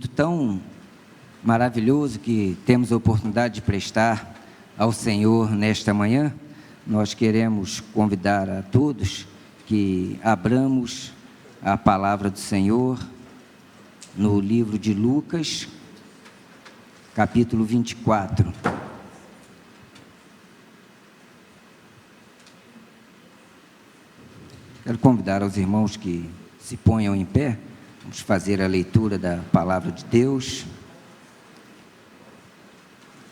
culto tão maravilhoso que temos a oportunidade de prestar ao Senhor nesta manhã, nós queremos convidar a todos que abramos a palavra do Senhor no livro de Lucas, capítulo 24. Quero convidar os irmãos que se ponham em pé. Vamos fazer a leitura da palavra de Deus.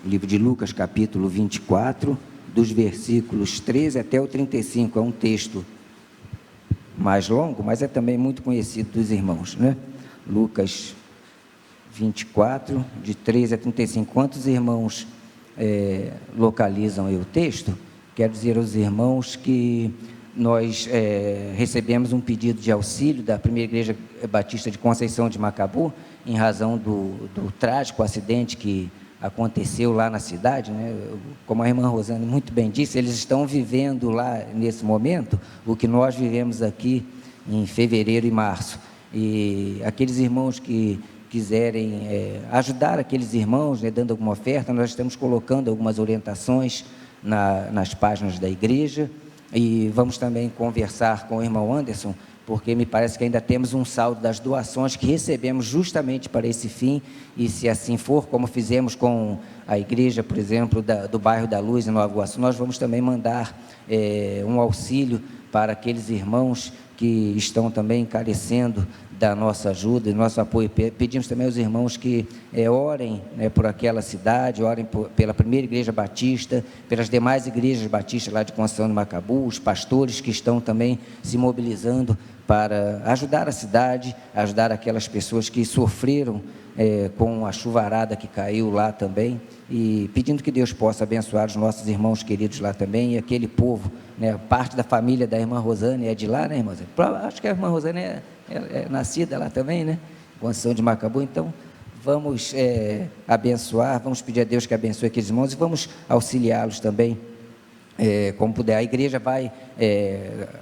O livro de Lucas, capítulo 24, dos versículos 13 até o 35. É um texto mais longo, mas é também muito conhecido dos irmãos, né? Lucas 24, de 13 a 35. Quantos irmãos localizam aí o texto? Quero dizer aos irmãos que nós recebemos um pedido de auxílio da Primeira Igreja Batista de Conceição de Macabu, em razão do trágico acidente que aconteceu lá na cidade, né? Como a irmã Rosane muito bem disse, eles estão vivendo lá nesse momento o que nós vivemos aqui em fevereiro e março. E aqueles irmãos que quiserem ajudar aqueles irmãos, né, dando alguma oferta, nós estamos colocando algumas orientações nas páginas da igreja. E vamos também conversar com o irmão Anderson, porque me parece que ainda temos um saldo das doações que recebemos justamente para esse fim, e se assim for, como fizemos com a igreja, por exemplo, do bairro da Luz, em Nova Iguaçu, nós vamos também mandar um auxílio para aqueles irmãos que estão também carecendo da nossa ajuda, do nosso apoio. Pedimos também aos irmãos que orem, né, por aquela cidade, orem pela Primeira Igreja Batista, pelas demais igrejas batistas lá de Conceição de Macabu, os pastores que estão também se mobilizando para ajudar a cidade, ajudar aquelas pessoas que sofreram com a chuvarada que caiu lá também, e pedindo que Deus possa abençoar os nossos irmãos queridos lá também, e aquele povo, né, parte da família da irmã Rosane é de lá, né, irmã Rosane? Acho que a irmã Rosane é nascida lá também, né, Conceição de Macabu. Então vamos abençoar, vamos pedir a Deus que abençoe aqueles irmãos, e vamos auxiliá-los também, como puder. A igreja vai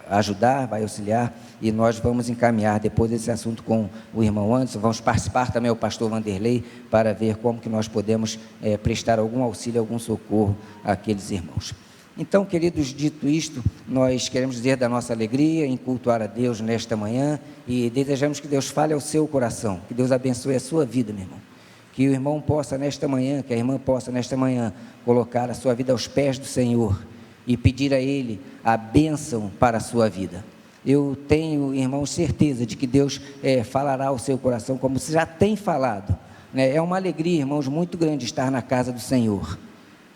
ajudar, vai auxiliar, e nós vamos encaminhar depois esse assunto com o irmão Anderson. Vamos participar também, o pastor Vanderlei, para ver como que nós podemos prestar algum auxílio, algum socorro àqueles irmãos. Então, queridos, dito isto, nós queremos dizer da nossa alegria em cultuar a Deus nesta manhã, e desejamos que Deus fale ao seu coração, que Deus abençoe a sua vida, meu irmão. Que o irmão possa nesta manhã, que a irmã possa nesta manhã colocar a sua vida aos pés do Senhor e pedir a Ele a bênção para a sua vida. Eu tenho, irmãos, certeza de que Deus falará ao seu coração, como você já tem falado, né? É uma alegria, irmãos, muito grande estar na casa do Senhor,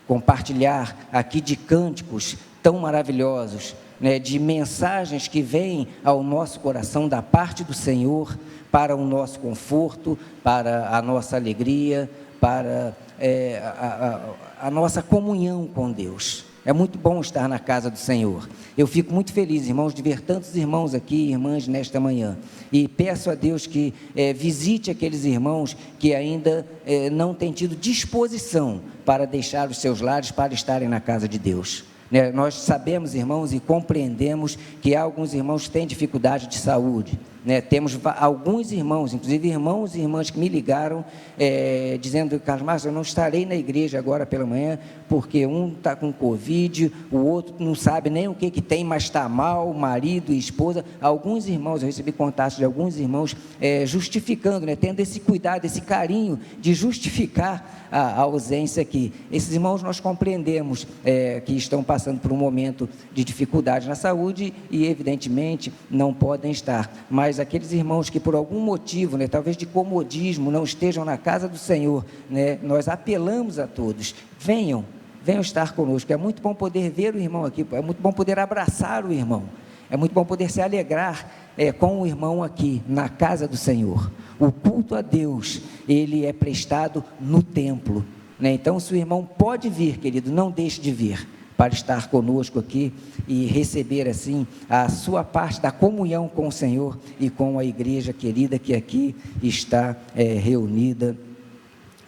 compartilhar aqui de cânticos tão maravilhosos, né, de mensagens que vêm ao nosso coração da parte do Senhor, para o nosso conforto, para a nossa alegria, para a nossa comunhão com Deus. É muito bom estar na casa do Senhor. Eu fico muito feliz, irmãos, de ver tantos irmãos aqui, irmãs, nesta manhã. E peço a Deus que visite aqueles irmãos que ainda não têm tido disposição para deixar os seus lares, para estarem na casa de Deus. Nós sabemos, irmãos, e compreendemos que há alguns irmãos que têm dificuldade de saúde, né? Temos alguns irmãos, inclusive irmãos e irmãs que me ligaram, dizendo: Carlos Márcio, eu não estarei na igreja agora pela manhã, porque um está com Covid, o outro não sabe nem o que tem, mas está mal, marido e esposa. Alguns irmãos, eu recebi contatos de alguns irmãos justificando, né, tendo esse cuidado, esse carinho de justificar a ausência aqui. Esses irmãos nós compreendemos que estão passando por um momento de dificuldade na saúde e evidentemente não podem estar, mas aqueles irmãos que por algum motivo, né, talvez de comodismo, não estejam na casa do Senhor, né, nós apelamos a todos: venham estar conosco. É muito bom poder ver o irmão aqui, é muito bom poder abraçar o irmão, é muito bom poder se alegrar com o irmão aqui na casa do Senhor. O culto a Deus, ele é prestado no templo, né? Então, se o irmão pode vir, querido, não deixe de vir para estar conosco aqui e receber assim a sua parte da comunhão com o Senhor e com a igreja querida que aqui está reunida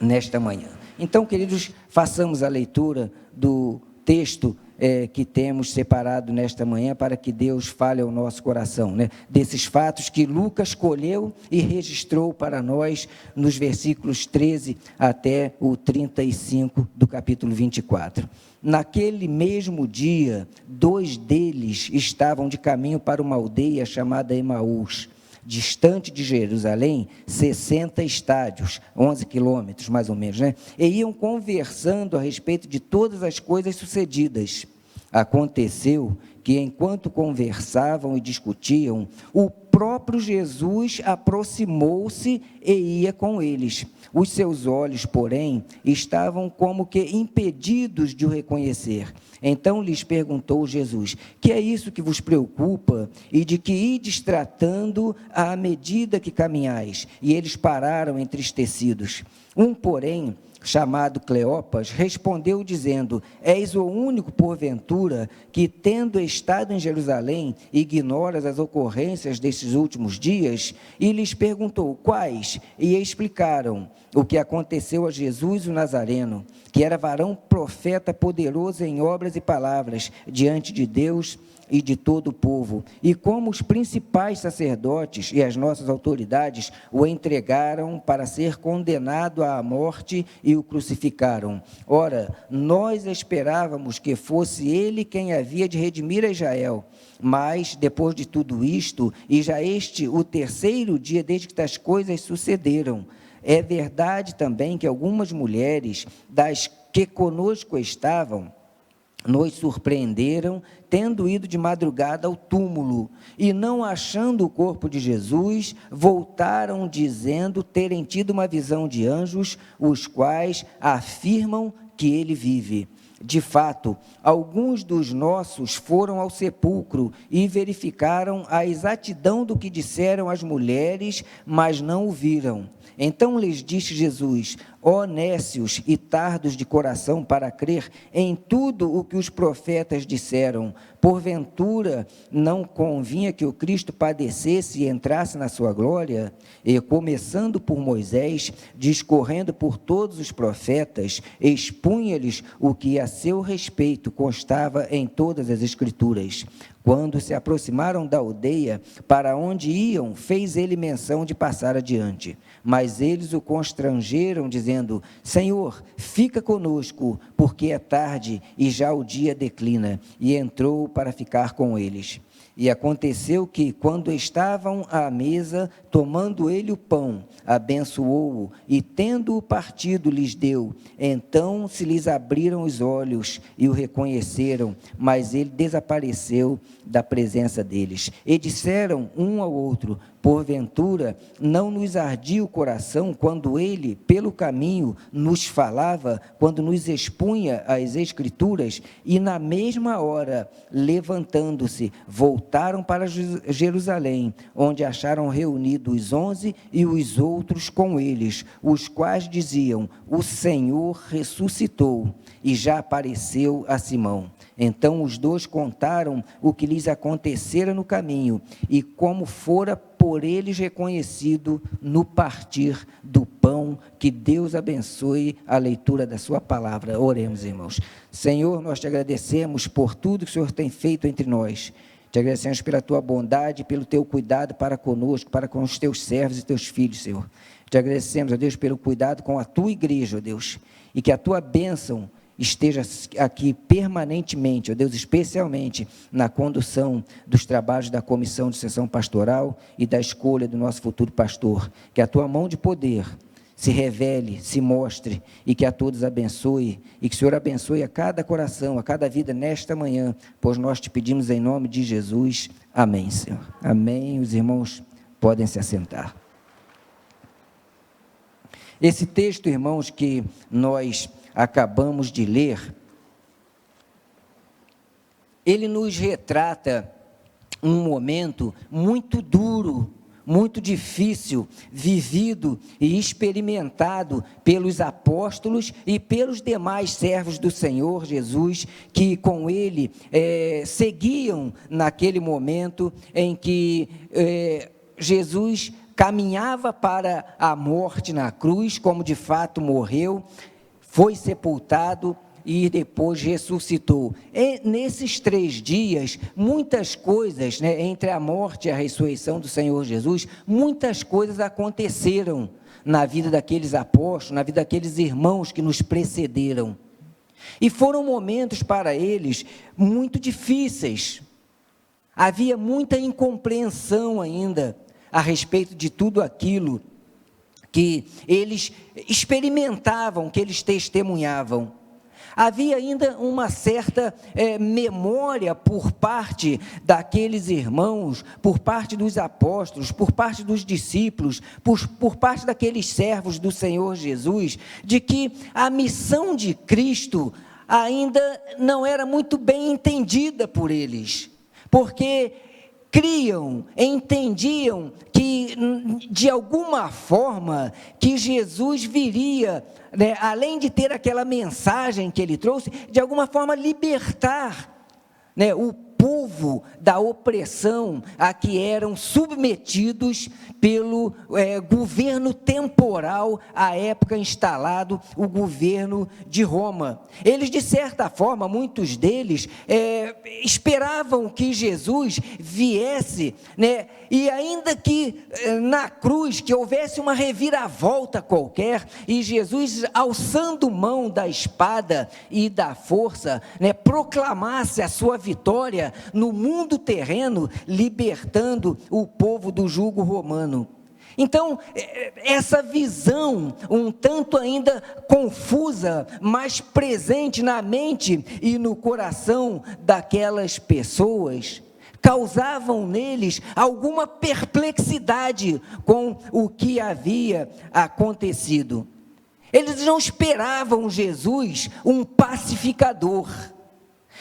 nesta manhã. Então, queridos, façamos a leitura do texto que temos separado nesta manhã para que Deus fale ao nosso coração, né? Desses fatos que Lucas colheu e registrou para nós nos versículos 13 até o 35 do capítulo 24. Naquele mesmo dia, 2 deles estavam de caminho para uma aldeia chamada Emaús, distante de Jerusalém, 60 estádios, 11 quilômetros mais ou menos, né? E iam conversando a respeito de todas as coisas sucedidas. Aconteceu que, enquanto conversavam e discutiam, o próprio Jesus aproximou-se e ia com eles. Os seus olhos, porém, estavam como que impedidos de o reconhecer. Então lhes perguntou Jesus: que é isso que vos preocupa e de que ides tratando à medida que caminhais? E eles pararam entristecidos. Porém, chamado Cleopas, respondeu dizendo: és o único, porventura, que, tendo estado em Jerusalém, ignoras as ocorrências destes últimos dias? E lhes perguntou: quais? E explicaram o que aconteceu a Jesus o Nazareno, que era varão profeta poderoso em obras e palavras, diante de Deus e de todo o povo, e como os principais sacerdotes e as nossas autoridades o entregaram para ser condenado à morte e o crucificaram. Ora, nós esperávamos que fosse ele quem havia de redimir a Israel. Mas, depois de tudo isto, e já este o 3º dia desde que tais coisas sucederam, é verdade também que algumas mulheres das que conosco estavam, nos surpreenderam, tendo ido de madrugada ao túmulo, e não achando o corpo de Jesus, voltaram dizendo terem tido uma visão de anjos, os quais afirmam que ele vive. De fato, alguns dos nossos foram ao sepulcro e verificaram a exatidão do que disseram as mulheres, mas não o viram. Então lhes disse Jesus: ó nécios e tardos de coração para crer em tudo o que os profetas disseram, porventura não convinha que o Cristo padecesse e entrasse na sua glória? E começando por Moisés, discorrendo por todos os profetas, expunha-lhes o que a seu respeito constava em todas as Escrituras. Quando se aproximaram da aldeia para onde iam, fez ele menção de passar adiante. Mas eles o constrangeram, dizendo: Senhor, fica conosco, porque é tarde e já o dia declina. E entrou para ficar com eles. E aconteceu que, quando estavam à mesa, tomando ele o pão, abençoou-o, e tendo-o partido, lhes deu. Então se lhes abriram os olhos e o reconheceram, mas ele desapareceu da presença deles. E disseram um ao outro: porventura não nos ardia o coração quando ele, pelo caminho, nos falava, quando nos expunha as Escrituras? E na mesma hora, levantando-se, voltaram para Jerusalém, onde acharam reunidos os 11 e os outros com eles, os quais diziam: o Senhor ressuscitou e já apareceu a Simão. Então os 2 contaram o que lhes acontecera no caminho e como fora por eles reconhecido no partir do pão. Que Deus abençoe a leitura da sua palavra. Oremos, irmãos. Senhor, nós te agradecemos por tudo que o Senhor tem feito entre nós. Te agradecemos pela tua bondade, pelo teu cuidado para conosco, para com os teus servos e teus filhos, Senhor. Te agradecemos, ó Deus, pelo cuidado com a tua igreja, ó Deus, e que a tua bênção esteja aqui permanentemente, ó Deus, especialmente na condução dos trabalhos da comissão de sessão pastoral e da escolha do nosso futuro pastor. Que a tua mão de poder se revele, se mostre, e que a todos abençoe, e que o Senhor abençoe a cada coração, a cada vida nesta manhã, pois nós te pedimos em nome de Jesus. Amém, Senhor. Amém. Os irmãos podem se assentar. Esse texto, irmãos, que nós acabamos de ler, ele nos retrata um momento muito duro, muito difícil, vivido e experimentado pelos apóstolos e pelos demais servos do Senhor Jesus, que com ele seguiam naquele momento em que Jesus caminhava para a morte na cruz, como de fato morreu, foi sepultado, e depois ressuscitou. E nesses 3 dias, muitas coisas, né, entre a morte e a ressurreição do Senhor Jesus, muitas coisas aconteceram na vida daqueles apóstolos, na vida daqueles irmãos que nos precederam. E foram momentos para eles muito difíceis. Havia muita incompreensão ainda a respeito de tudo aquilo que eles experimentavam, que eles testemunhavam. Havia ainda uma certa memória por parte daqueles irmãos, por parte dos apóstolos, por parte dos discípulos, por parte daqueles servos do Senhor Jesus, de que a missão de Cristo ainda não era muito bem entendida por eles, porque criam, entendiam que, de alguma forma, que Jesus viria, né, além de ter aquela mensagem que ele trouxe, de alguma forma libertar, né, o povo da opressão a que eram submetidos pelo governo temporal à época instalado, o governo de Roma. Eles, de certa forma, muitos deles esperavam que Jesus viesse, né, e ainda que na cruz, que houvesse uma reviravolta qualquer, e Jesus, alçando mão da espada e da força, né, proclamasse a sua vitória no mundo terreno, libertando o povo do jugo romano. Então, essa visão, um tanto ainda confusa, mas presente na mente e no coração daquelas pessoas, causavam neles alguma perplexidade com o que havia acontecido. Eles não esperavam Jesus um pacificador.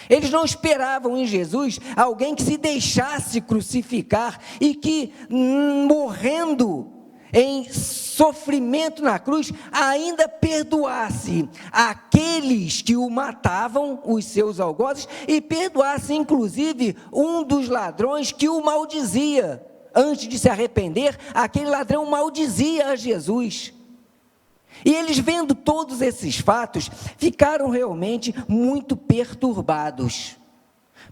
Eles não esperavam em Jesus alguém que se deixasse crucificar e que, morrendo em sofrimento na cruz, ainda perdoasse aqueles que o matavam, os seus algozes, e perdoasse inclusive um dos ladrões que o maldizia. Antes de se arrepender, aquele ladrão maldizia a Jesus. E eles, vendo todos esses fatos, ficaram realmente muito perturbados,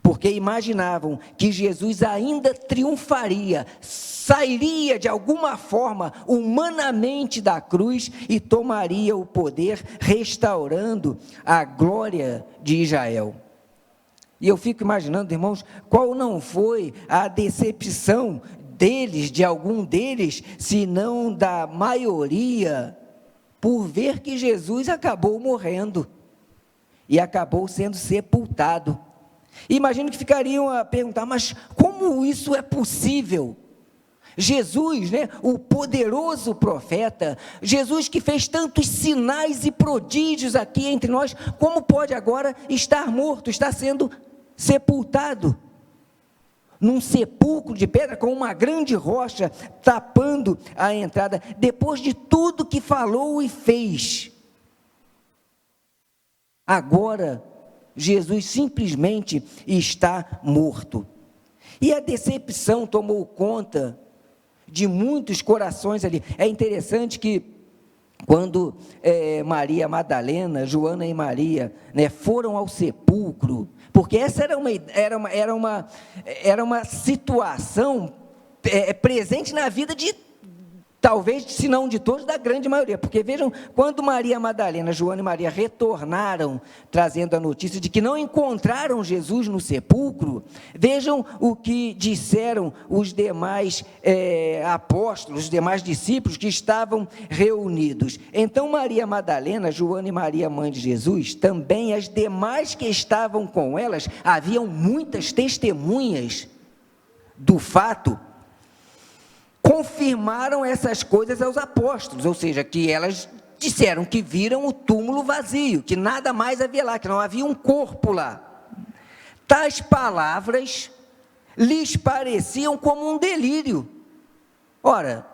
porque imaginavam que Jesus ainda triunfaria, sairia de alguma forma humanamente da cruz e tomaria o poder, restaurando a glória de Israel. E eu fico imaginando, irmãos, qual não foi a decepção deles, de algum deles, se não da maioria, por ver que Jesus acabou morrendo e acabou sendo sepultado. Imagino que ficariam a perguntar, mas como isso é possível? Jesus, né, o poderoso profeta, Jesus que fez tantos sinais e prodígios aqui entre nós, como pode agora estar morto, estar sendo sepultado? Num sepulcro de pedra com uma grande rocha tapando a entrada, depois de tudo que falou e fez. Agora, Jesus simplesmente está morto. E a decepção tomou conta de muitos corações ali. É interessante que quando Maria Madalena, Joana e Maria, né, foram ao sepulcro, porque essa era uma situação presente na vida de, talvez, se não de todos, da grande maioria, porque vejam, quando Maria Madalena, Joana e Maria retornaram, trazendo a notícia de que não encontraram Jesus no sepulcro, vejam o que disseram os demais apóstolos, os demais discípulos que estavam reunidos. Então Maria Madalena, Joana e Maria, mãe de Jesus, também as demais que estavam com elas, haviam muitas testemunhas do fato, confirmaram essas coisas aos apóstolos, ou seja, que elas disseram que viram o túmulo vazio, que nada mais havia lá, que não havia um corpo lá. Tais palavras lhes pareciam como um delírio. Ora,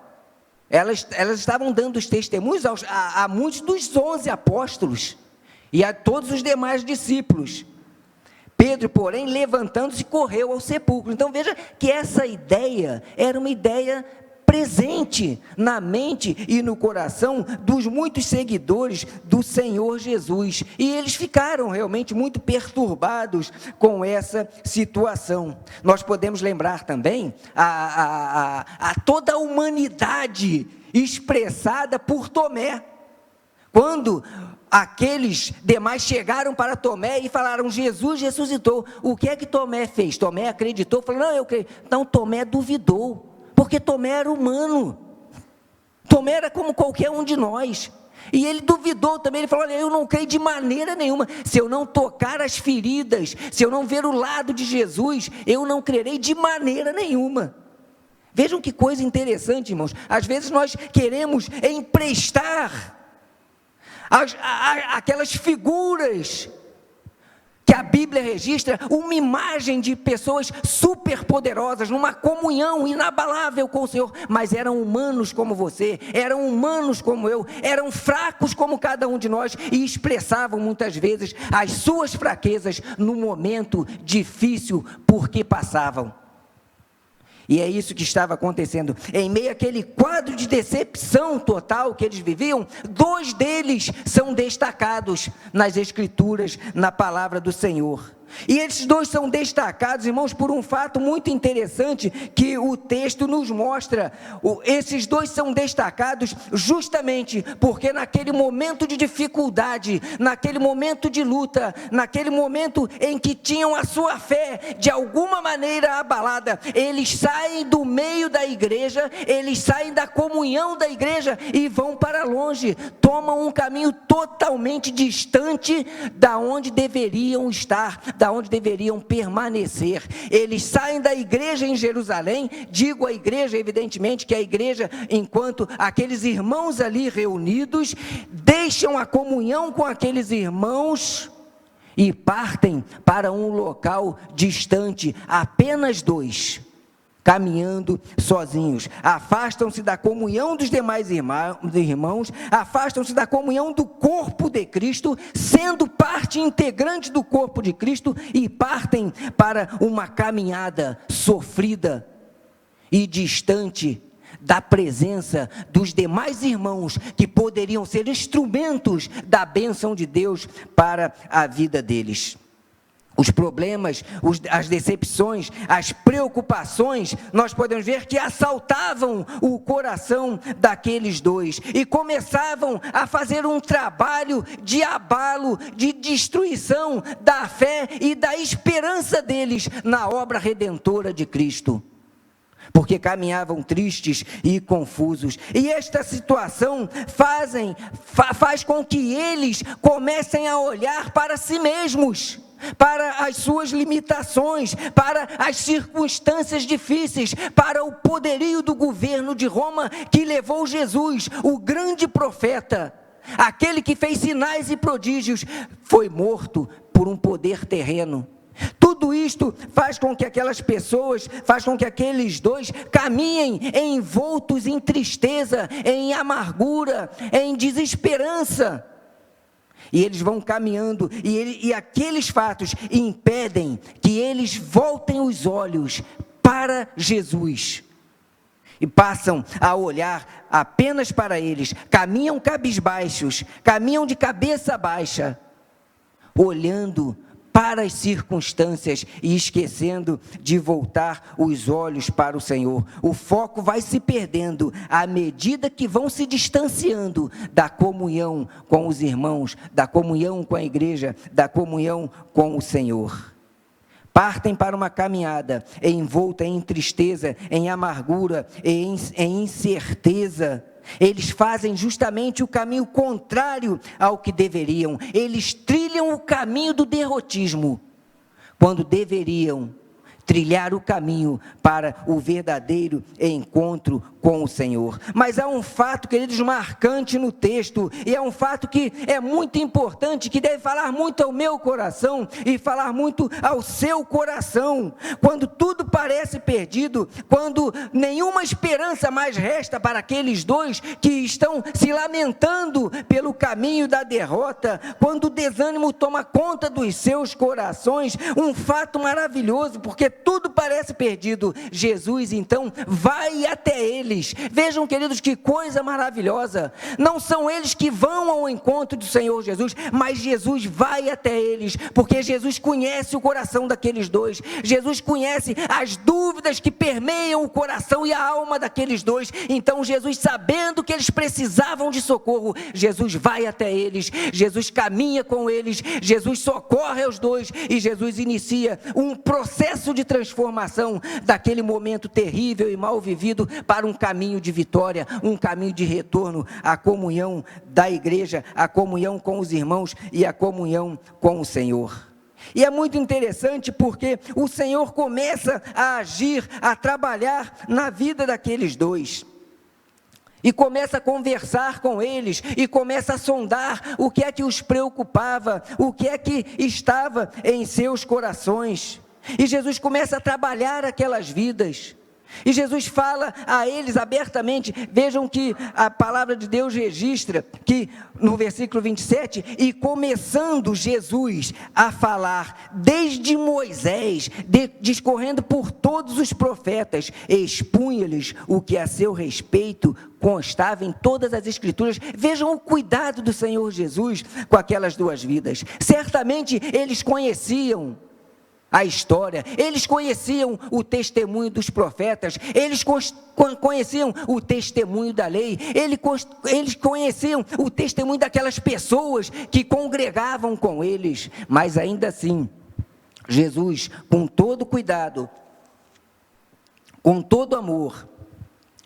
elas estavam dando os testemunhos a muitos dos 11 apóstolos e a todos os demais discípulos. Pedro, porém, levantando-se, correu ao sepulcro. Então veja que essa ideia era uma ideia presente na mente e no coração dos muitos seguidores do Senhor Jesus, e eles ficaram realmente muito perturbados com essa situação. Nós podemos lembrar também a toda a humanidade expressada por Tomé, quando aqueles demais chegaram para Tomé e falaram: Jesus ressuscitou. O que é que Tomé fez? Tomé acreditou, falou: não, eu creio. Então Tomé duvidou, porque Tomé era humano, Tomé era como qualquer um de nós, e ele duvidou também. Ele falou: olha, eu não creio de maneira nenhuma, se eu não tocar as feridas, se eu não ver o lado de Jesus, eu não crerei de maneira nenhuma. Vejam que coisa interessante, irmãos. Às vezes nós queremos emprestar aquelas figuras que a Bíblia registra, uma imagem de pessoas superpoderosas, numa comunhão inabalável com o Senhor, mas eram humanos como você, eram humanos como eu, eram fracos como cada um de nós, e expressavam muitas vezes as suas fraquezas no momento difícil por que passavam. E é isso que estava acontecendo. Em meio àquele quadro de decepção total que eles viviam, 2 deles são destacados nas Escrituras, na palavra do Senhor. E esses 2 são destacados, irmãos, por um fato muito interessante que o texto nos mostra. Esses 2 são destacados justamente porque naquele momento de dificuldade, naquele momento de luta, naquele momento em que tinham a sua fé de alguma maneira abalada, eles saem do meio da igreja, eles saem da comunhão da igreja e vão para longe, tomam um caminho totalmente distante da onde deveriam estar, da onde deveriam permanecer. Eles saem da igreja em Jerusalém, digo a igreja, evidentemente que a igreja, enquanto aqueles irmãos ali reunidos, deixam a comunhão com aqueles irmãos e partem para um local distante, apenas 2, caminhando sozinhos, afastam-se da comunhão dos demais irmãos, afastam-se da comunhão do corpo de Cristo, sendo parte integrante do corpo de Cristo, e partem para uma caminhada sofrida e distante da presença dos demais irmãos que poderiam ser instrumentos da bênção de Deus para a vida deles. Os problemas, as decepções, as preocupações, nós podemos ver que assaltavam o coração daqueles 2 e começavam a fazer um trabalho de abalo, de destruição da fé e da esperança deles na obra redentora de Cristo, porque caminhavam tristes e confusos. E esta situação faz com que eles comecem a olhar para si mesmos, para as suas limitações, para as circunstâncias difíceis, para o poderio do governo de Roma que levou Jesus, o grande profeta, aquele que fez sinais e prodígios, foi morto por um poder terreno. Tudo isto faz com que aquelas pessoas, faz com que aqueles 2 caminhem envoltos em tristeza, em amargura, em desesperança. E eles vão caminhando, e aqueles fatos impedem que eles voltem os olhos para Jesus, e passam a olhar apenas para eles, caminham cabisbaixos, caminham de cabeça baixa, olhando para as circunstâncias e esquecendo de voltar os olhos para o Senhor. O foco vai se perdendo à medida que vão se distanciando da comunhão com os irmãos, da comunhão com a igreja, da comunhão com o Senhor. Partem para uma caminhada envolta em tristeza, em amargura, em incerteza. Eles fazem justamente o caminho contrário ao que deveriam. Eles trilham o caminho do derrotismo, quando deveriam trilhar o caminho para o verdadeiro encontro com o Senhor. Mas há um fato, queridos, marcante no texto, e é um fato que é muito importante, que deve falar muito ao meu coração e falar muito ao seu coração. Quando tudo parece perdido, quando nenhuma esperança mais resta para aqueles 2 que estão se lamentando pelo caminho da derrota, quando o desânimo toma conta dos seus corações, um fato maravilhoso, porque tudo parece perdido, Jesus então vai até eles. Vejam, queridos, que coisa maravilhosa. Não são eles que vão ao encontro do Senhor Jesus, mas Jesus vai até eles, porque Jesus conhece o coração daqueles dois. Jesus conhece as dúvidas que permeiam o coração e a alma daqueles dois. Então Jesus, sabendo que eles precisavam de socorro, Jesus vai até eles, Jesus caminha com eles, Jesus socorre aos dois, e Jesus inicia um processo de transformação daquele momento terrível e mal vivido para um caminho de vitória, um caminho de retorno à comunhão da igreja, à comunhão com os irmãos e à comunhão com o Senhor. E é muito interessante porque o Senhor começa a agir, a trabalhar na vida daqueles dois. E começa a conversar com eles, e começa a sondar o que é que os preocupava, o que é que estava em seus corações. E Jesus começa a trabalhar aquelas vidas. E Jesus fala a eles abertamente. Vejam que a palavra de Deus registra que no versículo 27, e começando Jesus a falar desde Moisés, discorrendo por todos os profetas, expunha-lhes o que a seu respeito constava em todas as escrituras. Vejam o cuidado do Senhor Jesus com aquelas duas vidas. Certamente eles conheciam a história, eles conheciam o testemunho dos profetas, eles conheciam o testemunho da lei, eles conheciam o testemunho daquelas pessoas que congregavam com eles, mas ainda assim, Jesus, com todo cuidado, com todo amor,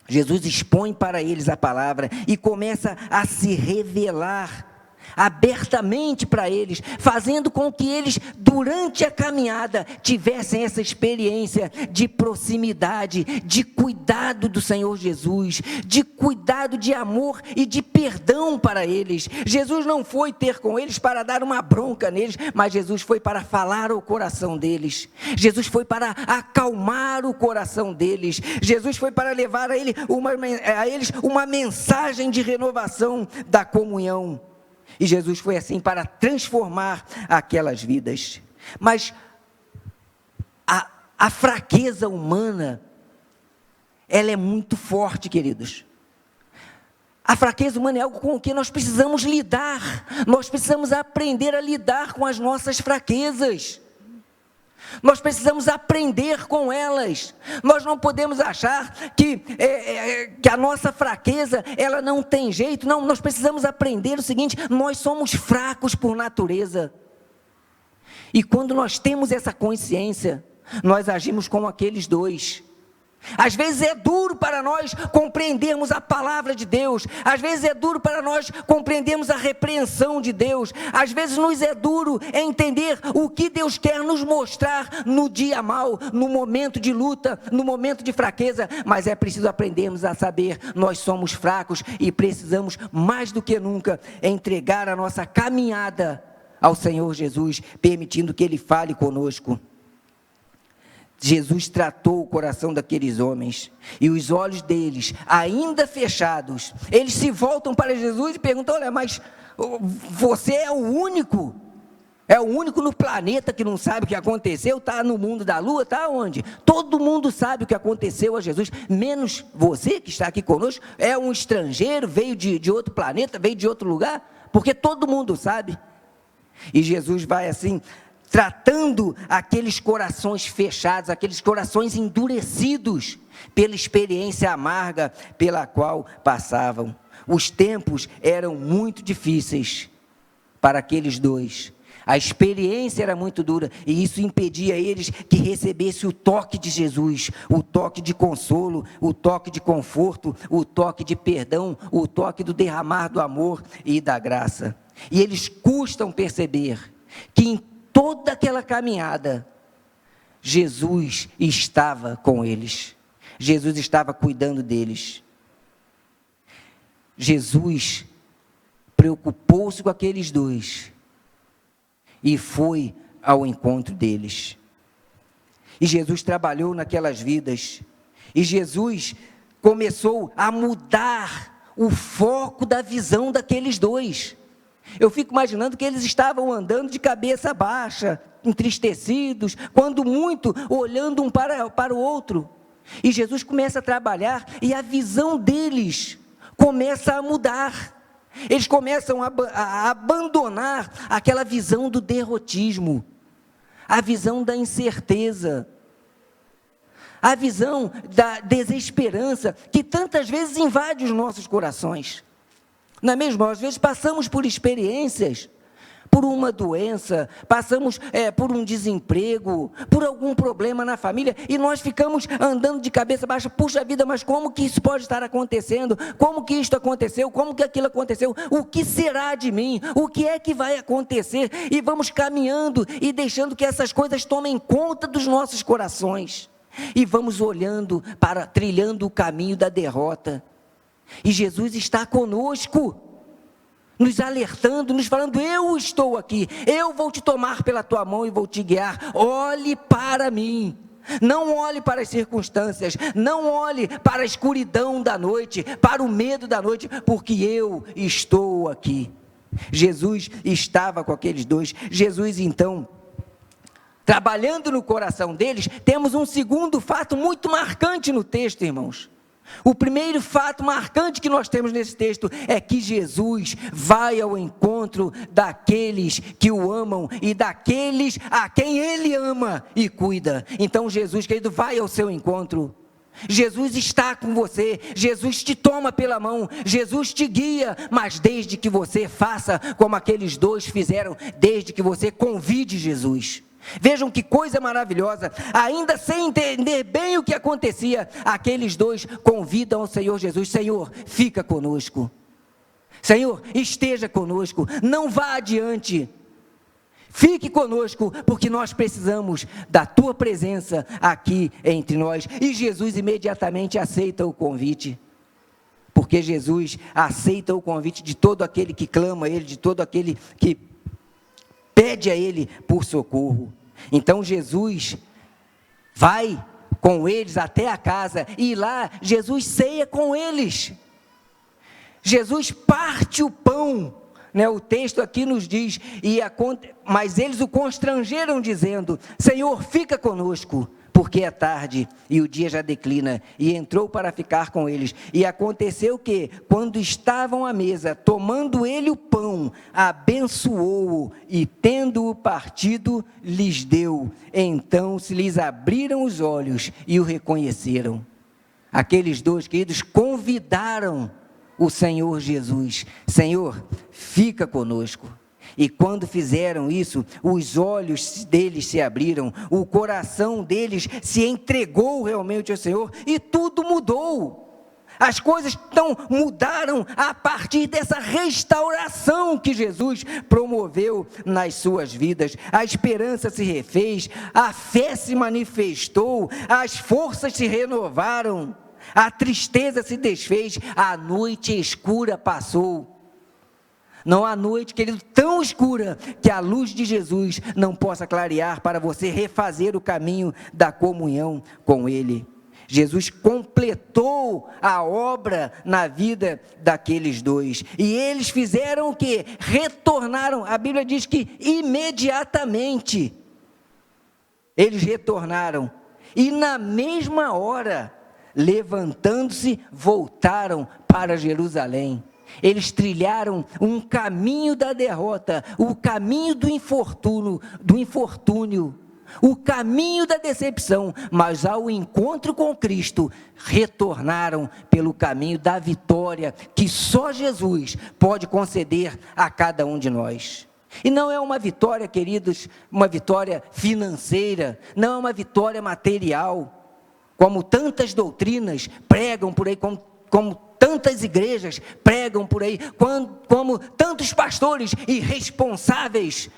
Jesus expõe para eles a palavra e começa a se revelar abertamente para eles, fazendo com que eles, durante a caminhada, tivessem essa experiência de proximidade, de cuidado do Senhor Jesus, de cuidado, de amor e de perdão para eles. Jesus não foi ter com eles para dar uma bronca neles, mas Jesus foi para falar ao coração deles. Jesus foi para acalmar o coração deles. Jesus foi para levar a eles uma mensagem de renovação da comunhão. E Jesus foi assim para transformar aquelas vidas. Mas a fraqueza humana, ela é muito forte, queridos. A fraqueza humana é algo com o que nós precisamos lidar. Nós precisamos aprender a lidar com as nossas fraquezas. Nós precisamos aprender com elas. Nós não podemos achar que a nossa fraqueza, ela não tem jeito. Não, nós precisamos aprender o seguinte: nós somos fracos por natureza. E quando nós temos essa consciência, nós agimos como aqueles dois. Às vezes é duro para nós compreendermos a palavra de Deus, às vezes é duro para nós compreendermos a repreensão de Deus, às vezes nos é duro entender o que Deus quer nos mostrar no dia mau, no momento de luta, no momento de fraqueza, mas é preciso aprendermos a saber, nós somos fracos e precisamos mais do que nunca entregar a nossa caminhada ao Senhor Jesus, permitindo que Ele fale conosco. Jesus tratou o coração daqueles homens, e os olhos deles, ainda fechados, eles se voltam para Jesus e perguntam: olha, mas você é o único no planeta que não sabe o que aconteceu? Está no mundo da lua? Está onde? Todo mundo sabe o que aconteceu a Jesus, menos você que está aqui conosco, é um estrangeiro, veio de outro planeta, veio de outro lugar, porque todo mundo sabe. E Jesus vai assim, tratando aqueles corações fechados, aqueles corações endurecidos pela experiência amarga pela qual passavam. Os tempos eram muito difíceis para aqueles dois. A experiência era muito dura e isso impedia eles que recebessem o toque de Jesus, o toque de consolo, o toque de conforto, o toque de perdão, o toque do derramar do amor e da graça. E eles custam perceber que em toda aquela caminhada, Jesus estava com eles. Jesus estava cuidando deles. Jesus preocupou-se com aqueles dois e foi ao encontro deles. E Jesus trabalhou naquelas vidas. E Jesus começou a mudar o foco da visão daqueles dois. Eu fico imaginando que eles estavam andando de cabeça baixa, entristecidos, quando muito, olhando um para o outro. E Jesus começa a trabalhar e a visão deles começa a mudar. Eles começam a abandonar aquela visão do derrotismo, a visão da incerteza, a visão da desesperança, que tantas vezes invade os nossos corações. Não é mesmo? Às vezes passamos por experiências, por uma doença, passamos por um desemprego, por algum problema na família, e nós ficamos andando de cabeça baixa. Puxa vida, mas como que isso pode estar acontecendo? Como que isto aconteceu? Como que aquilo aconteceu? O que será de mim? O que é que vai acontecer? E vamos caminhando e deixando que essas coisas tomem conta dos nossos corações, e vamos olhando trilhando o caminho da derrota. E Jesus está conosco, nos alertando, nos falando: eu estou aqui, eu vou te tomar pela tua mão e vou te guiar. Olhe para mim, não olhe para as circunstâncias, não olhe para a escuridão da noite, para o medo da noite, porque eu estou aqui. Jesus estava com aqueles dois. Jesus, então, trabalhando no coração deles, temos um segundo fato muito marcante no texto, irmãos. O primeiro fato marcante que nós temos nesse texto é que Jesus vai ao encontro daqueles que o amam e daqueles a quem Ele ama e cuida. Então Jesus, querido, vai ao seu encontro. Jesus está com você, Jesus te toma pela mão, Jesus te guia, mas desde que você faça como aqueles dois fizeram, desde que você convide Jesus. Vejam que coisa maravilhosa, ainda sem entender bem o que acontecia, aqueles dois convidam ao Senhor Jesus: Senhor, fica conosco, Senhor, esteja conosco, não vá adiante, fique conosco, porque nós precisamos da tua presença aqui entre nós. E Jesus imediatamente aceita o convite, porque Jesus aceita o convite de todo aquele que clama a Ele, de todo aquele que pede a Ele por socorro. Então Jesus vai com eles até a casa, e lá Jesus ceia com eles. Jesus parte o pão, né? O texto aqui nos diz: mas eles o constrangeram dizendo: Senhor, fica conosco, porque é tarde e o dia já declina. E entrou para ficar com eles. E aconteceu que, quando estavam à mesa, tomando ele o pão, abençoou-o e, tendo-o partido, lhes deu. Então se lhes abriram os olhos e o reconheceram. Aqueles dois queridos convidaram o Senhor Jesus: Senhor, fica conosco. E quando fizeram isso, os olhos deles se abriram, o coração deles se entregou realmente ao Senhor, e tudo mudou. As coisas mudaram a partir dessa restauração que Jesus promoveu nas suas vidas. A esperança se refez, a fé se manifestou, as forças se renovaram, a tristeza se desfez, a noite escura passou. Não há noite, querido, tão escura que a luz de Jesus não possa clarear para você refazer o caminho da comunhão com Ele. Jesus completou a obra na vida daqueles dois. E eles fizeram o quê? Retornaram. A Bíblia diz que imediatamente eles retornaram. E na mesma hora, levantando-se, voltaram para Jerusalém. Eles trilharam um caminho da derrota, o caminho do infortúnio, o caminho da decepção, mas ao encontro com Cristo, retornaram pelo caminho da vitória, que só Jesus pode conceder a cada um de nós. E não é uma vitória, queridos, uma vitória financeira, não é uma vitória material, como tantas doutrinas pregam por aí, como tantas igrejas pregam por aí, como tantos pastores irresponsáveis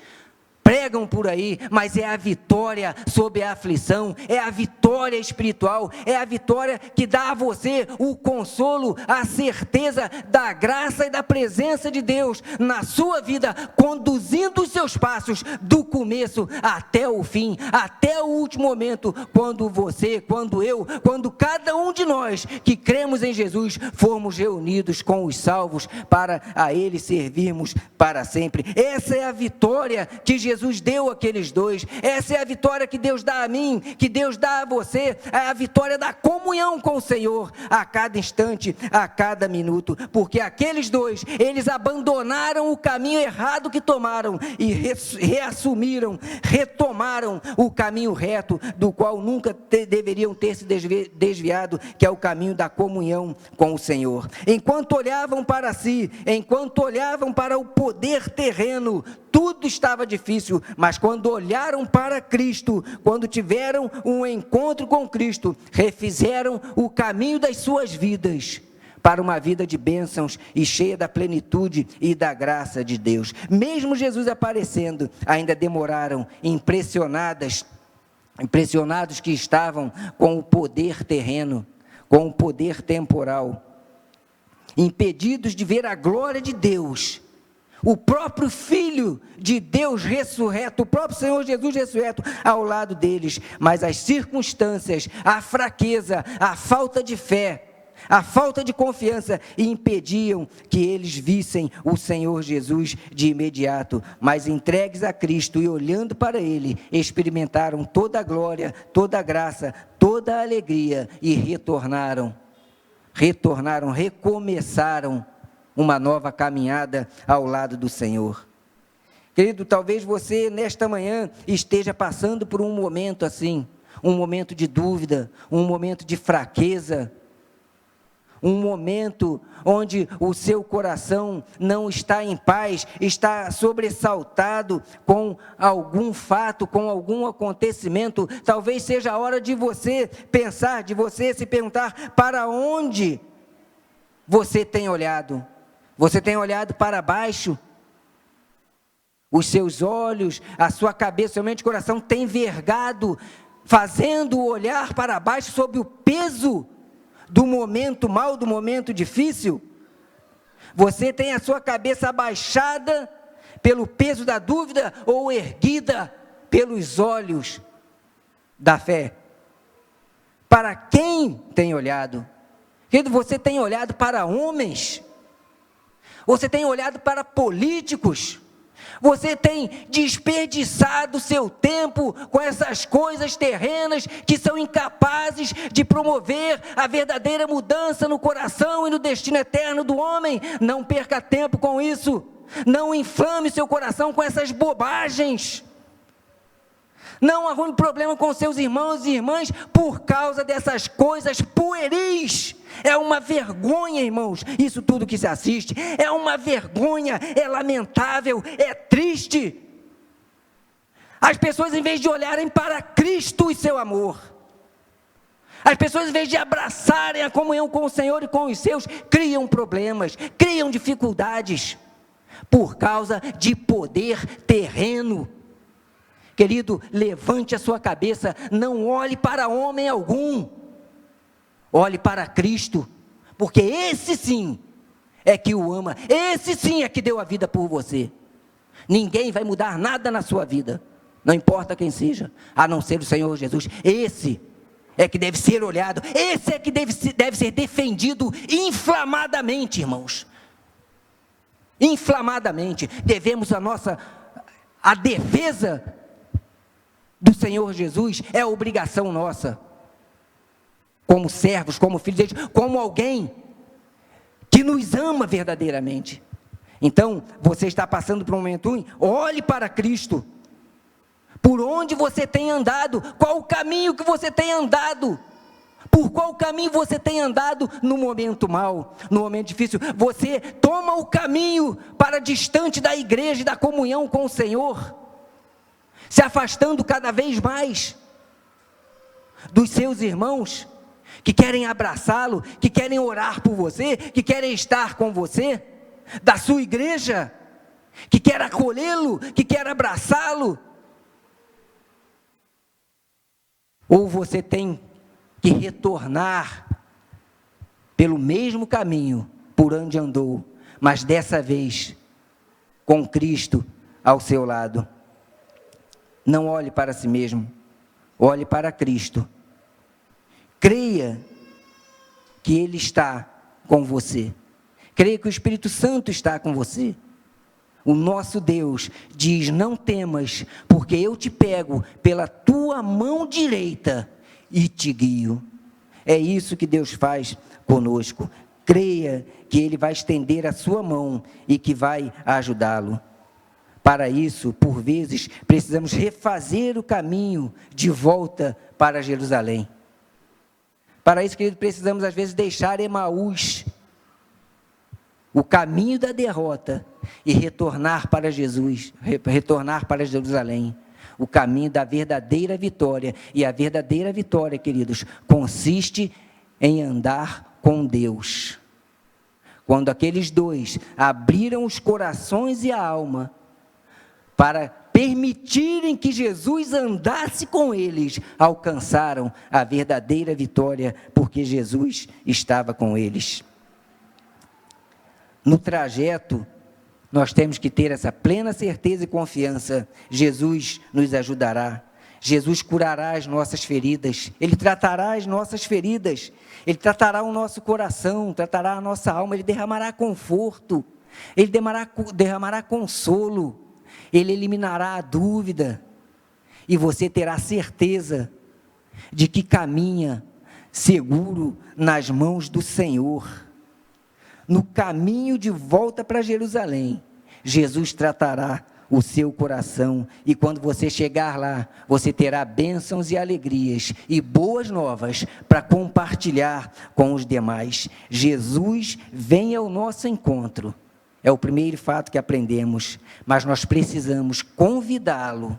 pregam por aí, mas é a vitória sobre a aflição, é a vitória espiritual, é a vitória que dá a você o consolo, a certeza da graça e da presença de Deus na sua vida, conduzindo os seus passos do começo até o fim, até o último momento, quando você, quando eu, quando cada um de nós que cremos em Jesus, formos reunidos com os salvos para a Ele servirmos para sempre. Essa é a vitória que Jesus deu àqueles dois, essa é a vitória que Deus dá a mim, que Deus dá a você, é a vitória da comunhão com o Senhor, a cada instante, a cada minuto, porque aqueles dois, eles abandonaram o caminho errado que tomaram, e reassumiram, retomaram o caminho reto, do qual nunca deveriam ter se desviado, que é o caminho da comunhão com o Senhor. Enquanto olhavam para si, enquanto olhavam para o poder terreno, tudo estava difícil, mas quando olharam para Cristo, quando tiveram um encontro com Cristo, refizeram o caminho das suas vidas, para uma vida de bênçãos e cheia da plenitude e da graça de Deus. Mesmo Jesus aparecendo, ainda demoraram, impressionados que estavam com o poder terreno, com o poder temporal, impedidos de ver a glória de Deus, o próprio Filho de Deus ressurreto, o próprio Senhor Jesus ressurreto ao lado deles, mas as circunstâncias, a fraqueza, a falta de fé, a falta de confiança impediam que eles vissem o Senhor Jesus de imediato, mas entregues a Cristo e olhando para Ele, experimentaram toda a glória, toda a graça, toda a alegria e recomeçaram uma nova caminhada ao lado do Senhor. Querido, talvez você nesta manhã esteja passando por um momento assim, um momento de dúvida, um momento de fraqueza, um momento onde o seu coração não está em paz, está sobressaltado com algum fato, com algum acontecimento. Talvez seja a hora de você pensar, de você se perguntar para onde você tem olhado. Você tem olhado para baixo? Os seus olhos, a sua cabeça, seu mente e coração tem vergado, fazendo olhar para baixo sob o peso do momento mau, do momento difícil? Você tem a sua cabeça abaixada pelo peso da dúvida ou erguida pelos olhos da fé? Para quem tem olhado? Querido, você tem olhado para homens? Você tem olhado para políticos? Você tem desperdiçado seu tempo com essas coisas terrenas que são incapazes de promover a verdadeira mudança no coração e no destino eterno do homem? Não perca tempo com isso. Não inflame seu coração com essas bobagens. Não arrume problema com seus irmãos e irmãs por causa dessas coisas pueris. É uma vergonha, irmãos, isso tudo que se assiste. É uma vergonha, é lamentável, é triste. As pessoas, em vez de olharem para Cristo e seu amor, as pessoas, em vez de abraçarem a comunhão com o Senhor e com os seus, criam problemas, criam dificuldades, por causa de poder terreno. Querido, levante a sua cabeça, não olhe para homem algum, olhe para Cristo, porque esse sim é que o ama, esse sim é que deu a vida por você. Ninguém vai mudar nada na sua vida, não importa quem seja, a não ser o Senhor Jesus. Esse é que deve ser olhado, esse é que deve ser defendido inflamadamente, irmãos. Inflamadamente, devemos a defesa do Senhor Jesus é obrigação nossa, como servos, como filhos de Deus, como alguém que nos ama verdadeiramente. Então, você está passando por um momento ruim, olhe para Cristo. Por onde você tem andado? Qual o caminho que você tem andado? Por qual caminho você tem andado no momento mau, no momento difícil? Você toma o caminho para distante da igreja e da comunhão com o Senhor, se afastando cada vez mais dos seus irmãos, que querem abraçá-lo, que querem orar por você, que querem estar com você, da sua igreja, que quer acolhê-lo, que quer abraçá-lo? Ou você tem que retornar pelo mesmo caminho por onde andou, mas dessa vez com Cristo ao seu lado? Não olhe para si mesmo, olhe para Cristo. Creia que Ele está com você. Creia que o Espírito Santo está com você. O nosso Deus diz: não temas, porque eu te pego pela tua mão direita e te guio. É isso que Deus faz conosco. Creia que Ele vai estender a sua mão e que vai ajudá-lo. Para isso, por vezes, precisamos refazer o caminho de volta para Jerusalém. Para isso, querido, precisamos às vezes deixar Emaús, o caminho da derrota, e retornar para Jesus, retornar para Jerusalém, o caminho da verdadeira vitória. E a verdadeira vitória, queridos, consiste em andar com Deus. Quando aqueles dois abriram os corações e a alma para permitirem que Jesus andasse com eles, alcançaram a verdadeira vitória, porque Jesus estava com eles. No trajeto, nós temos que ter essa plena certeza e confiança: Jesus nos ajudará, Jesus curará as nossas feridas, Ele tratará as nossas feridas, Ele tratará o nosso coração, tratará a nossa alma, Ele derramará conforto, Ele derramará consolo, Ele eliminará a dúvida, e você terá certeza de que caminha seguro nas mãos do Senhor. No caminho de volta para Jerusalém, Jesus tratará o seu coração, e quando você chegar lá, você terá bênçãos e alegrias e boas novas para compartilhar com os demais. Jesus vem ao nosso encontro, é o primeiro fato que aprendemos, mas nós precisamos convidá-lo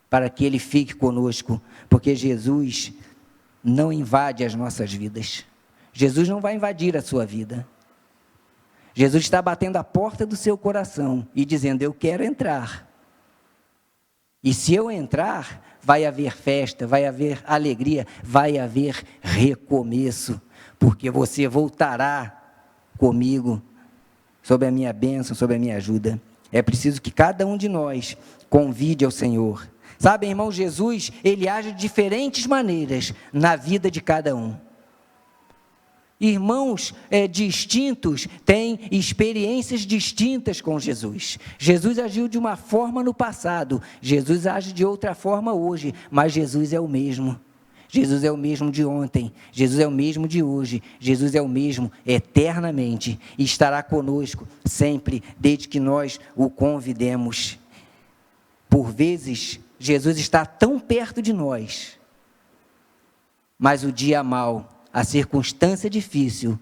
para que Ele fique conosco, porque Jesus não invade as nossas vidas. Jesus não vai invadir a sua vida. Jesus está batendo a porta do seu coração e dizendo: eu quero entrar. E se eu entrar, vai haver festa, vai haver alegria, vai haver recomeço, porque você voltará comigo sob a minha bênção, sob a minha ajuda. É preciso que cada um de nós convide ao Senhor. Sabe, irmão, Jesus, Ele age de diferentes maneiras na vida de cada um. Irmãos distintos têm experiências distintas com Jesus. Jesus agiu de uma forma no passado, Jesus age de outra forma hoje, mas Jesus é o mesmo. Jesus é o mesmo de ontem, Jesus é o mesmo de hoje, Jesus é o mesmo eternamente, e estará conosco sempre, desde que nós o convidemos. Por vezes, Jesus está tão perto de nós, mas o dia mau, a circunstância difícil,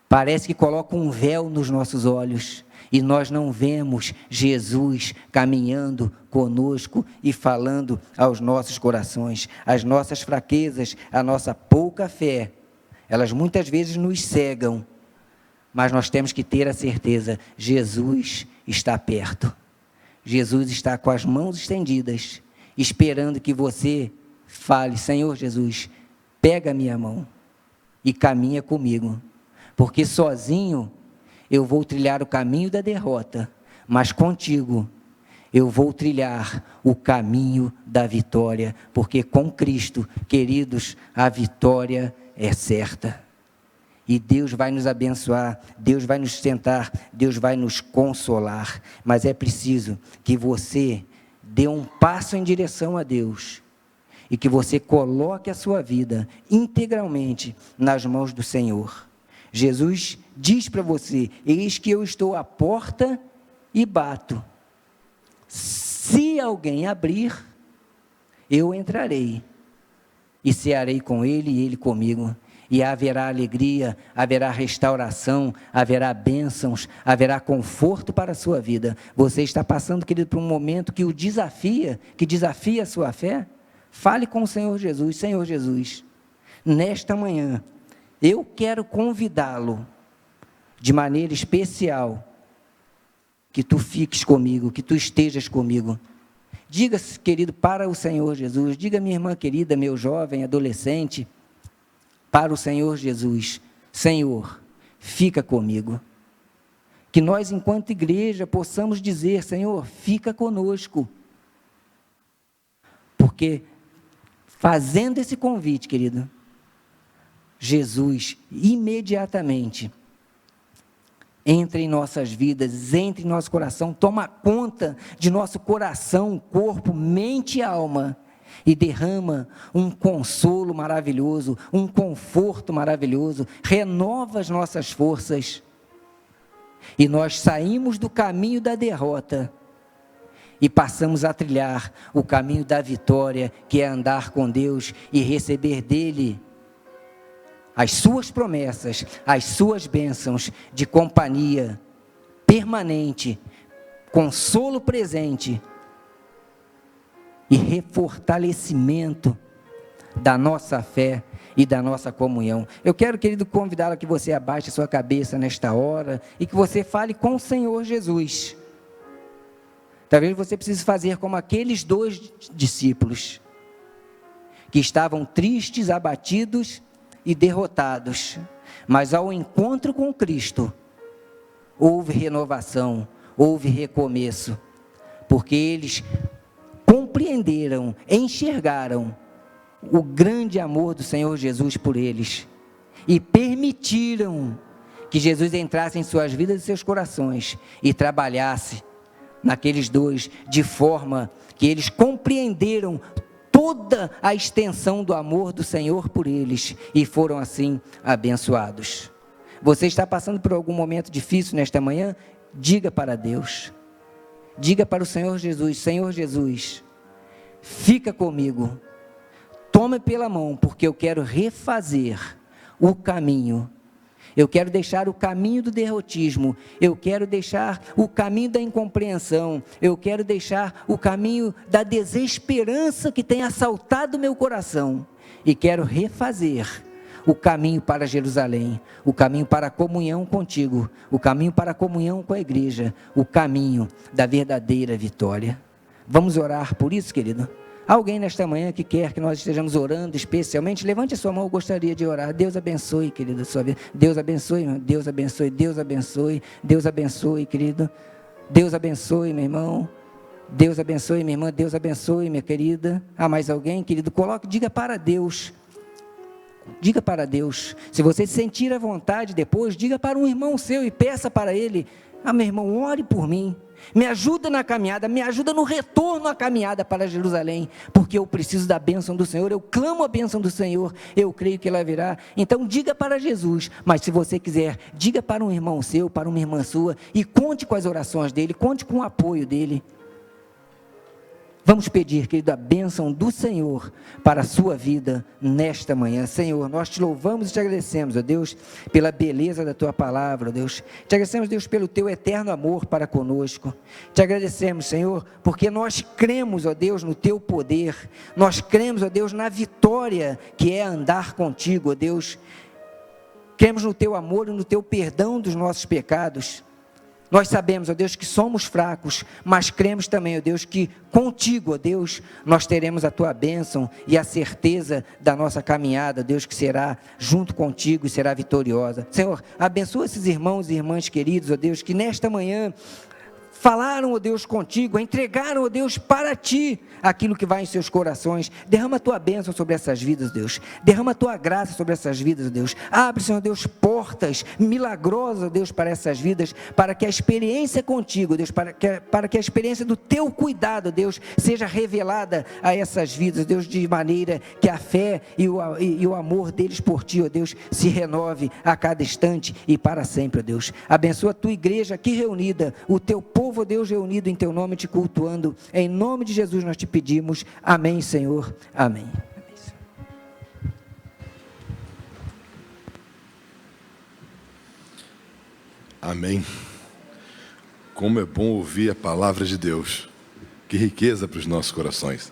parece que coloca um véu nos nossos olhos, e nós não vemos Jesus caminhando conosco e falando aos nossos corações. As nossas fraquezas, a nossa pouca fé, elas muitas vezes nos cegam, mas nós temos que ter a certeza: Jesus está perto, Jesus está com as mãos estendidas, esperando que você fale: Senhor Jesus, pega a minha mão e caminha comigo, porque sozinho eu vou trilhar o caminho da derrota, mas contigo eu vou trilhar o caminho da vitória, porque com Cristo, queridos, a vitória é certa. E Deus vai nos abençoar, Deus vai nos sustentar, Deus vai nos consolar, mas é preciso que você dê um passo em direção a Deus, e que você coloque a sua vida integralmente nas mãos do Senhor. Jesus diz para você: eis que eu estou à porta e bato. Se alguém abrir, eu entrarei, e cearei com ele e ele comigo. E haverá alegria, haverá restauração, haverá bênçãos, haverá conforto para a sua vida. Você está passando, querido, por um momento que o desafia, que desafia a sua fé? Fale com o Senhor Jesus: Senhor Jesus, nesta manhã, eu quero convidá-lo de maneira especial que tu fiques comigo, que tu estejas comigo. Diga, querido, para o Senhor Jesus, diga, minha irmã querida, meu jovem, adolescente, para o Senhor Jesus: Senhor, fica comigo. Que nós, enquanto igreja, possamos dizer: Senhor, fica conosco. Porque, fazendo esse convite, querido, Jesus, imediatamente, entra em nossas vidas, entra em nosso coração, toma conta de nosso coração, corpo, mente e alma, e derrama um consolo maravilhoso, um conforto maravilhoso, renova as nossas forças, e nós saímos do caminho da derrota e passamos a trilhar o caminho da vitória, que é andar com Deus e receber dele as suas promessas, as suas bênçãos de companhia permanente, consolo presente e refortalecimento da nossa fé e da nossa comunhão. Eu quero, querido, convidá-lo a que você abaixe a sua cabeça nesta hora e que você fale com o Senhor Jesus. Talvez você precise fazer como aqueles 2 discípulos que estavam tristes, abatidos e derrotados, mas ao encontro com Cristo, houve renovação, houve recomeço, porque eles compreenderam, enxergaram o grande amor do Senhor Jesus por eles, e permitiram que Jesus entrasse em suas vidas e seus corações, e trabalhasse naqueles 2, de forma que eles compreenderam toda a extensão do amor do Senhor por eles, e foram assim abençoados. Você está passando por algum momento difícil nesta manhã? Diga para Deus, diga para o Senhor Jesus: Senhor Jesus, fica comigo, tome pela mão, porque eu quero refazer o caminho. Eu quero deixar o caminho do derrotismo, eu quero deixar o caminho da incompreensão, eu quero deixar o caminho da desesperança que tem assaltado o meu coração, e quero refazer o caminho para Jerusalém, o caminho para a comunhão contigo, o caminho para a comunhão com a igreja, o caminho da verdadeira vitória. Vamos orar por isso, querido? Alguém nesta manhã que quer que nós estejamos orando especialmente, levante a sua mão, eu gostaria de orar. Deus abençoe, querido, a sua vida. Deus abençoe, Deus abençoe, Deus abençoe, Deus abençoe, querido. Deus abençoe, meu irmão. Deus abençoe, minha irmã. Deus abençoe, minha querida. Há mais alguém, querido? Coloque, diga para Deus. Diga para Deus. Se você sentir a vontade depois, diga para um irmão seu e peça para ele: meu irmão, ore por mim. Me ajuda na caminhada, me ajuda no retorno à caminhada para Jerusalém, porque eu preciso da bênção do Senhor, eu clamo a bênção do Senhor, eu creio que ela virá. Então diga para Jesus, mas se você quiser, diga para um irmão seu, para uma irmã sua, e conte com as orações dele, conte com o apoio dele. Vamos pedir, querido, a bênção do Senhor para a sua vida nesta manhã. Senhor, nós te louvamos e te agradecemos, ó Deus, pela beleza da tua palavra, ó Deus. Te agradecemos, Deus, pelo teu eterno amor para conosco. Te agradecemos, Senhor, porque nós cremos, ó Deus, no teu poder. Nós cremos, ó Deus, na vitória que é andar contigo, ó Deus. Cremos no teu amor e no teu perdão dos nossos pecados. Nós sabemos, ó Deus, que somos fracos, mas cremos também, ó Deus, que contigo, ó Deus, nós teremos a tua bênção e a certeza da nossa caminhada, ó Deus, que será junto contigo e será vitoriosa. Senhor, abençoa esses irmãos e irmãs queridos, ó Deus, que nesta manhã falaram, ó Deus, contigo, entregaram, ó Deus, para ti aquilo que vai em seus corações. Derrama a tua bênção sobre essas vidas, Deus. Derrama a tua graça sobre essas vidas, Deus. Abre, Senhor Deus, portas milagrosas, Deus, para essas vidas, para que a experiência contigo, Deus, para que a experiência do teu cuidado, Deus, seja revelada a essas vidas, Deus, de maneira que a fé e o amor deles por ti, ó Deus, se renove a cada instante e para sempre, ó Deus. Abençoa a tua igreja aqui reunida, o teu povo, ó Deus, reunido em teu nome, te cultuando. Em nome de Jesus nós te pedimos. Amém, Senhor. Amém. Amém. Como é bom ouvir a palavra de Deus. Que riqueza para os nossos corações.